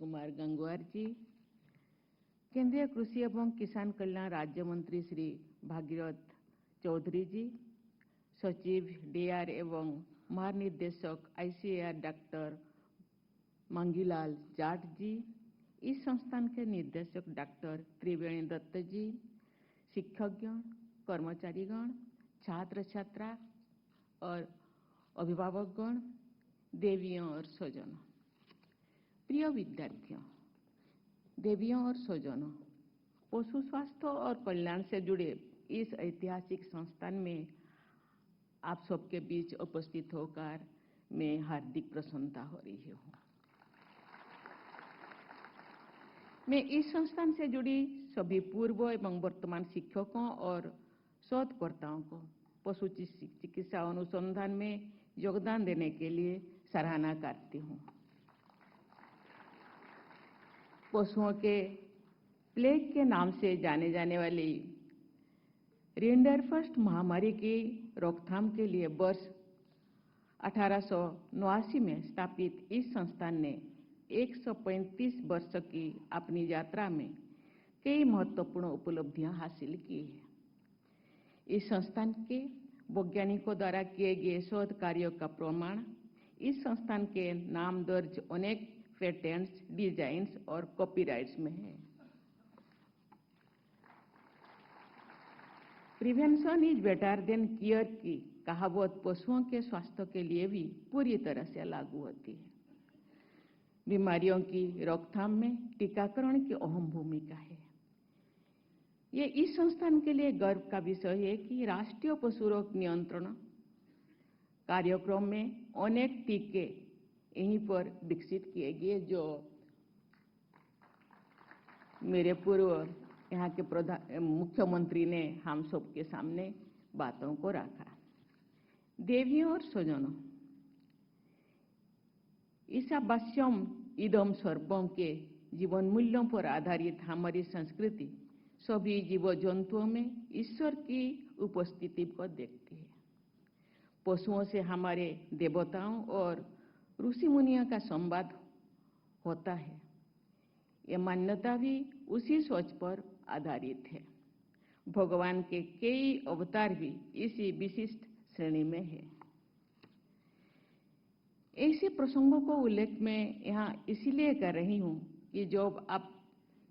कुमार गंगवार जी, केंद्रीय कृषि एवं किसान कल्याण राज्य मंत्री श्री भागीरथ चौधरी जी, सचिव डीआर एवं महानिदेशक आईसीएआर डॉक्टर मांगीलाल जाट जी, इस संस्थान के निर्देशक डॉक्टर त्रिवेणी दत्त जी, शिक्षकगण, कर्मचारीगण, छात्र छात्रा और अभिभावकगण, देवियों और स्वजनों। प्रिय विद्यार्थियों, देवियों और स्वजनों, पशु स्वास्थ्य और कल्याण से जुड़े इस ऐतिहासिक संस्थान में आप सबके बीच उपस्थित होकर मैं हार्दिक प्रसन्नता हो रही हूँ। मैं इस संस्थान से जुड़ी सभी पूर्व एवं वर्तमान शिक्षकों और शोधकर्ताओं को पशु चिकित्सा अनुसंधान में योगदान देने के लिए सराहना करती हूँ। पशुओं के प्लेग के नाम से जाने जाने वाली रिंडरफस्ट महामारी की रोकथाम के लिए वर्ष 1889 में स्थापित इस संस्थान ने 135 वर्ष की अपनी यात्रा में कई महत्वपूर्ण उपलब्धियां हासिल की हैं। इस संस्थान के वैज्ञानिकों द्वारा किए गए शोध कार्यों का प्रमाण इस संस्थान के नाम दर्ज अनेक पेटेंट्स, डिजाइन्स और कॉपीराइट्स में है। Prevention is better than care की कहावत पशुओं के स्वास्थ्य के लिए भी पूरी तरह से लागू होती है। बीमारियों की रोकथाम में टीकाकरण की अहम भूमिका है। ये इस संस्थान के लिए गर्व का विषय है कि राष्ट्रीय पशु रोग नियंत्रण कार्यक्रम में अनेक टीके यहीं पर विकसित किए गए, जो मेरे पूर्व यहाँ के मुख्यमंत्री ने हम सबके सामने बातों को रखा। देवियों और स्वजनों, ईशावास्यम इदम सर्वम के जीवन मूल्यों पर आधारित हमारी संस्कृति सभी जीव जंतुओं में ईश्वर की उपस्थिति को देखती है। पशुओं से हमारे देवताओं और ऋषि मुनियों का संवाद होता है। ये मान्यता भी उसी सोच पर आधारित है। भगवान के कई अवतार भी इसी विशिष्ट श्रेणी में है। ऐसे प्रसंगों को उल्लेख मैं यहाँ इसलिए कर रही हूँ कि जब आप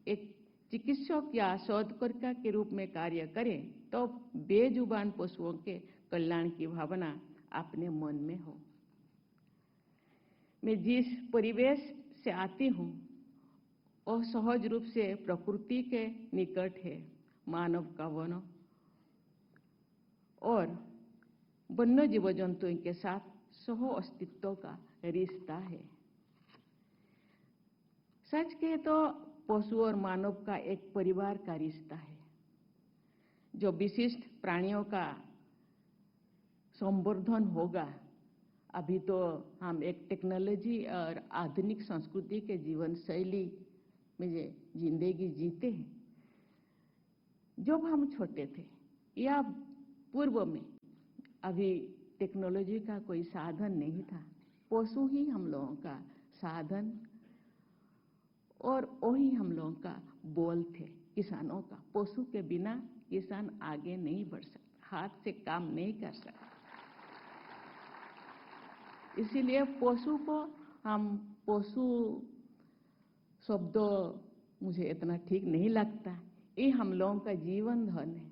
एक चिकित्सक या शोधकर्ता के रूप में कार्य करें तो बेजुबान पशुओं के कल्याण की भावना अपने मन में हो। मैं जिस परिवेश से आती हूँ वह सहज रूप से प्रकृति के निकट है। मानव का वन और वन्य जीव जंतुओं के साथ सह अस्तित्व का रिश्ता है। सच कहे तो पशु और मानव का एक परिवार का रिश्ता है, जो विशिष्ट प्राणियों का संवर्धन होगा। अभी तो हम एक टेक्नोलॉजी और आधुनिक संस्कृति के जीवन शैली में जिंदगी जीते हैं। जब हम छोटे थे या पूर्व में अभी टेक्नोलॉजी का कोई साधन नहीं था, पशु ही हम लोगों का साधन और वही हम लोगों का बोल थे किसानों का। पशु के बिना किसान आगे नहीं बढ़ सकता, हाथ से काम नहीं कर सकता। इसीलिए पशु को हम पशु शब्द मुझे इतना ठीक नहीं लगता। ये हम लोगों का जीवन धन है।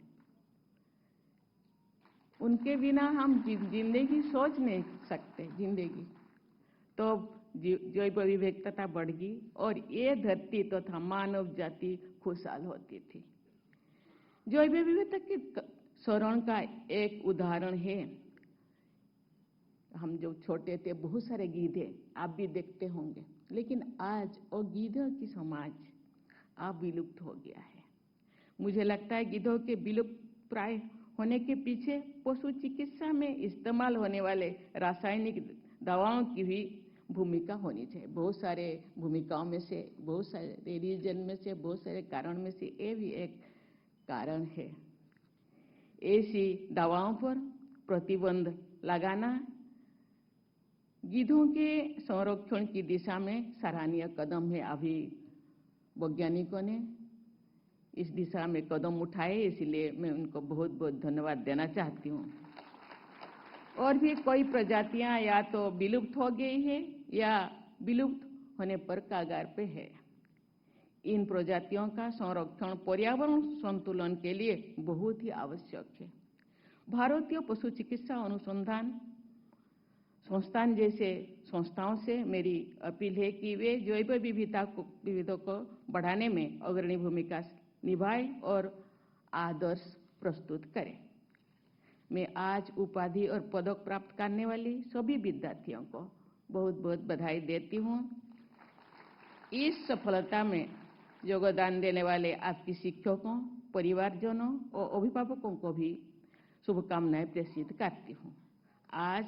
उनके बिना हम जिंदगी सोच नहीं सकते। जिंदगी तो जैव विविधता बढ़गी और ये धरती तथा मानव जाति खुशहाल होती थी। जैव विविधता के शरण का एक उदाहरण है, हम जब छोटे थे बहुत सारे गीधे आप भी देखते होंगे, लेकिन आज वो गीधों की समाज अब विलुप्त हो गया है। मुझे लगता है गीधों के विलुप्त प्राय होने के पीछे पशु चिकित्सा में इस्तेमाल होने वाले रासायनिक दवाओं की भी भूमिका होनी चाहिए। बहुत सारे भूमिकाओं में से, बहुत सारे रीजन में से, बहुत सारे कारण में से ये भी एक कारण है। ऐसी दवाओं पर प्रतिबंध लगाना गीधों के संरक्षण की दिशा में सराहनीय कदम है। अभी वैज्ञानिकों ने इस दिशा में कदम उठाए, इसलिए मैं उनको बहुत बहुत धन्यवाद देना चाहती हूँ। और भी कई प्रजातियां या तो विलुप्त हो गई है या विलुप्त होने पर कगार पे है। इन प्रजातियों का संरक्षण पर्यावरण संतुलन के लिए बहुत ही आवश्यक है। भारतीय पशु चिकित्सा अनुसंधान संस्थान जैसे संस्थाओं से मेरी अपील है कि वे जैव विविधता को बढ़ाने में अग्रणी भूमिका निभाएं और आदर्श प्रस्तुत करें। मैं आज उपाधि और पदक प्राप्त करने वाली सभी विद्यार्थियों को बहुत बहुत बधाई देती हूँ। इस सफलता में योगदान देने वाले आपके शिक्षकों, परिवारजनों और अभिभावकों को भी शुभकामनाएं प्रेषित करती हूँ। आज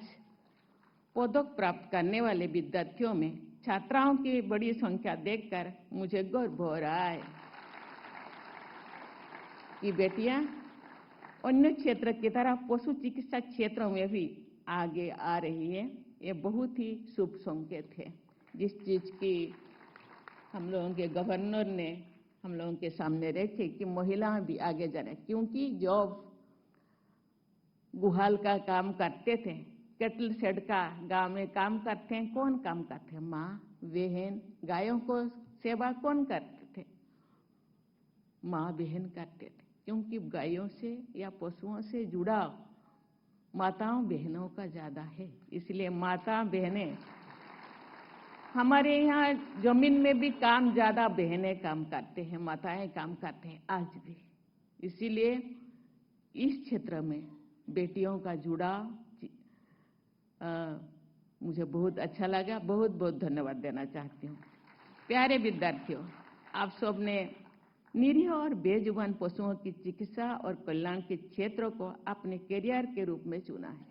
पदक प्राप्त करने वाले विद्यार्थियों में छात्राओं की बड़ी संख्या देखकर मुझे गर्व हो रहा है कि बेटियां अन्य क्षेत्र की तरह पशु चिकित्सा क्षेत्र में भी आगे आ रही है। ये बहुत ही शुभ संकेत है। जिस चीज की हम लोगों के गवर्नर ने हम लोगों के सामने रखे कि महिलाएं भी आगे जा रही, क्योंकि जब गुहाल का काम करते थे, कैटल शेड का गांव में काम करते हैं, कौन काम करते हैं? माँ, बहन। गायों को सेवा कौन करते थे? माँ बहन करते थे, क्योंकि गायों से या पशुओं से जुड़ाव माताओं बहनों का ज्यादा है। इसलिए माता बहनें, हमारे यहाँ जमीन में भी काम ज्यादा बहनें काम करते हैं, माताएं काम करते हैं आज भी। इसीलिए इस क्षेत्र में बेटियों का जुड़ाव मुझे बहुत अच्छा लगा। बहुत बहुत धन्यवाद देना चाहती हूँ। प्यारे विद्यार्थियों, आप सब ने निरीह और बेजुबान पशुओं की चिकित्सा और कल्याण के क्षेत्र को अपने करियर के रूप में चुना है।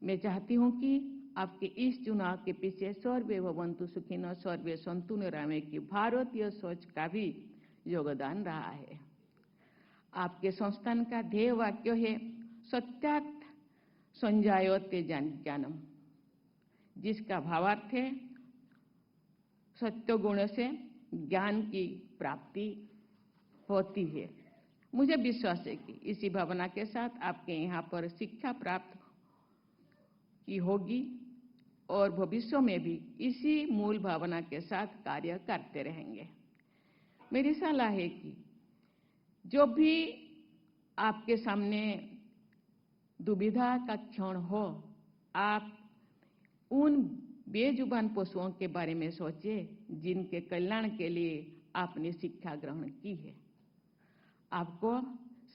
मैं चाहती हूं कि आपके इस चुनाव के पीछे सर्वे भवन्तु सुखिनः सर्वे सन्तु निरामय की भारतीय सोच का भी योगदान रहा है। आपके संस्थान का ध्येय वाक्य है सत्यात् संजायते ज्ञानम, जिसका भावार्थ है सत्य गुण से ज्ञान की प्राप्ति होती है। मुझे विश्वास है कि इसी भावना के साथ आपके यहाँ पर शिक्षा प्राप्त की होगी और भविष्य में भी इसी मूल भावना के साथ कार्य करते रहेंगे। मेरी सलाह है कि जो भी आपके सामने दुविधा का क्षण हो, आप उन बेजुबान पशुओं के बारे में सोचिए जिनके कल्याण के लिए आपने शिक्षा ग्रहण की है। आपको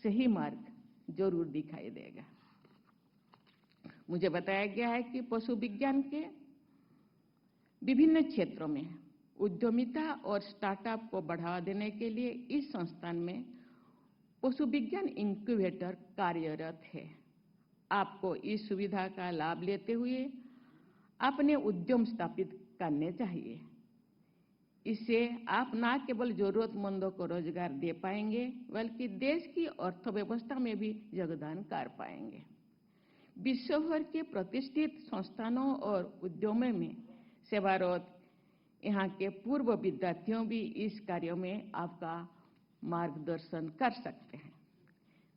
सही मार्ग जरूर दिखाई देगा। मुझे बताया गया है कि पशु विज्ञान के विभिन्न क्षेत्रों में उद्यमिता और स्टार्टअप को बढ़ावा देने के लिए इस संस्थान में पशु विज्ञान इंक्यूबेटर कार्यरत है। आपको इस सुविधा का लाभ लेते हुए अपने उद्यम स्थापित करने चाहिए। इससे आप न केवल जरूरतमंदों को रोजगार दे पाएंगे, बल्कि देश की अर्थव्यवस्था में भी योगदान कर पाएंगे। विश्व भर के प्रतिष्ठित संस्थानों और उद्यमों में सेवारत यहाँ के पूर्व विद्यार्थियों भी इस कार्य में आपका मार्गदर्शन कर सकते हैं।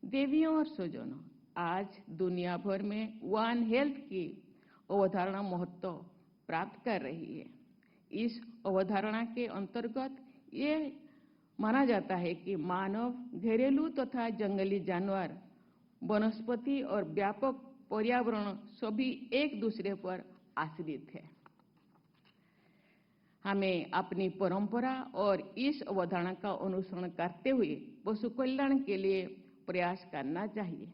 देवियों और स्वजनों, आज दुनिया भर में वन हेल्थ की अवधारणा महत्व प्राप्त कर रही है। इस अवधारणा के अंतर्गत ये माना जाता है कि मानव, घरेलू तथा जंगली जानवर, वनस्पति और व्यापक पर्यावरण सभी एक दूसरे पर आश्रित है। हमें अपनी परंपरा और इस अवधारणा का अनुसरण करते हुए पशु कल्याण के लिए प्रयास करना चाहिए।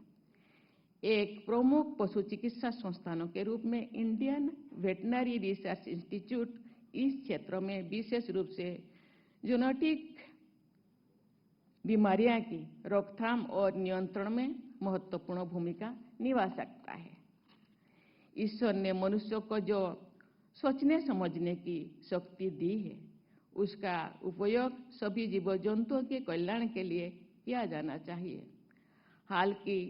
एक प्रमुख पशु चिकित्सा संस्थानों के रूप में इंडियन वेटनरी रिसर्च इंस्टीट्यूट इस क्षेत्र में विशेष रूप से जूनोटिक बीमारियां की रोकथाम और नियंत्रण में महत्वपूर्ण भूमिका निभा सकता है। ईश्वर ने मनुष्य को जो सोचने समझने की शक्ति दी है, उसका उपयोग सभी जीव जंतुओं के कल्याण के लिए किया जाना चाहिए। हाल की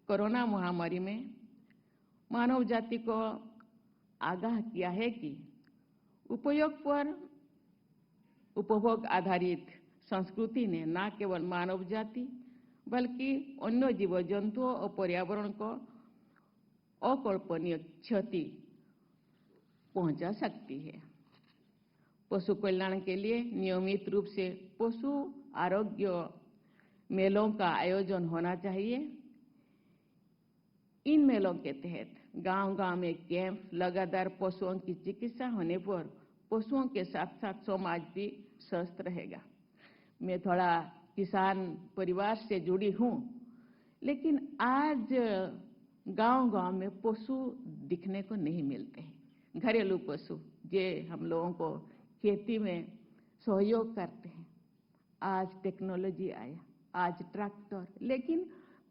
कोरोना महामारी में मानव जाति को आगाह किया है कि उपयोग पर उपभोग आधारित संस्कृति ने न केवल मानव जाति बल्कि अन्य जीव जंतुओं और पर्यावरण को अकल्पनीय क्षति पहुंचा सकती है। पशु कल्याण के लिए नियमित रूप से पशु आरोग्य मेलों का आयोजन होना चाहिए। इन मेलों के तहत गांव-गांव में कैंप, लगातार पशुओं की चिकित्सा होने पर पशुओं के साथ साथ समाज भी स्वस्थ रहेगा। मैं थोड़ा किसान परिवार से जुड़ी हूँ, लेकिन आज गांव-गांव में पशु दिखने को नहीं मिलते हैं। घरेलू पशु जो हम लोगों को खेती में सहयोग करते हैं। आज टेक्नोलॉजी आया, आज ट्रैक्टर, लेकिन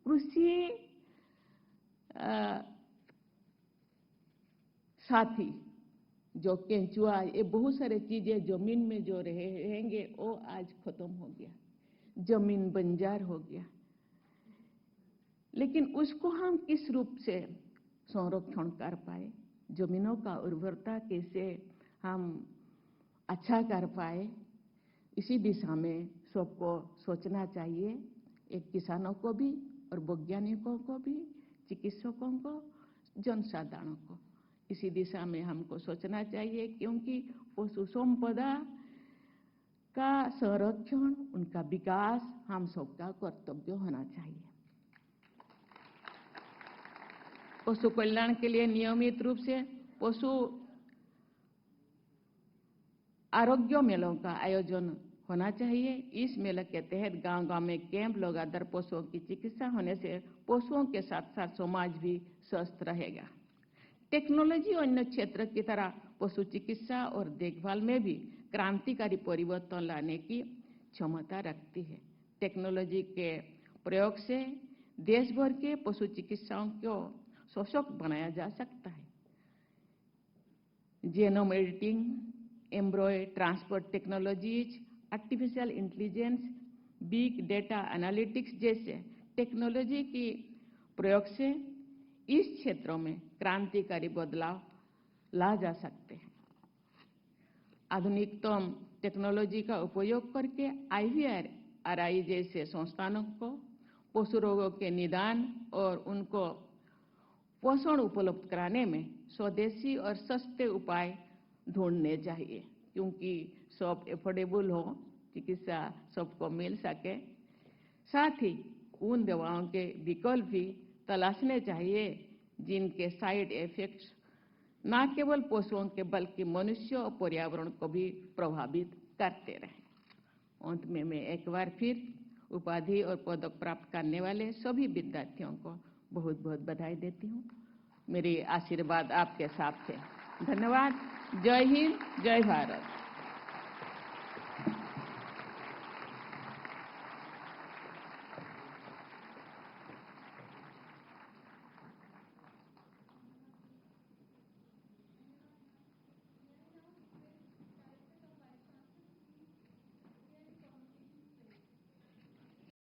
कृषि साथी जो केंचुआ, ये बहुत सारे चीजें जमीन में जो रहेंगे वो आज खत्म हो गया, जमीन बंजर हो गया। लेकिन उसको हम किस रूप से संरक्षण कर पाए, जमीनों का उर्वरता कैसे हम अच्छा कर पाए, इसी दिशा में सबको सोचना चाहिए। एक किसानों को भी और वैज्ञानिकों को भी, चिकित्सकों को, जनसाधारण को इसी दिशा में हमको सोचना चाहिए, क्योंकि पशु संपदा का संरक्षण, उनका विकास हम सबका कर्तव्य होना चाहिए। पशु कल्याण के लिए नियमित रूप से पशु आरोग्य मेलों का आयोजन होना चाहिए। इस मेले के तहत गांव-गांव में कैंप, लगातार पशुओं की चिकित्सा होने से पशुओं के साथ साथ समाज भी स्वस्थ रहेगा। टेक्नोलॉजी अन्य क्षेत्र की तरह पशु चिकित्सा और देखभाल में भी क्रांतिकारी परिवर्तन लाने की क्षमता रखती है। टेक्नोलॉजी के प्रयोग से देश भर के पशु चिकित्साओं को सशक्त बनाया जा सकता है। Genome editing, एम्ब्रॉय transport technologies, artificial intelligence, big data analytics जैसे टेक्नोलॉजी की प्रयोग से इस क्षेत्रों में क्रांतिकारी बदलाव ला जा सकते हैं। आधुनिकतम टेक्नोलॉजी का उपयोग करके IVRI जैसे संस्थानों को पशु रोगों के निदान और उनको पोषण उपलब्ध कराने में स्वदेशी और सस्ते उपाय ढूंढने चाहिए, क्योंकि सब एफोर्डेबल हो, चिकित्सा सबको मिल सके। साथ ही उन दवाओं के विकल्प भी तलाशने चाहिए जिनके साइड इफेक्ट्स न केवल पशुओं के बल्कि मनुष्य और पर्यावरण को भी प्रभावित करते रहें। अंत में मैं एक बार फिर उपाधि और पदक प्राप्त करने वाले सभी विद्यार्थियों को बहुत बहुत बधाई देती हूँ। मेरी आशीर्वाद आपके साथ है। धन्यवाद। जय हिंद, जय भारत।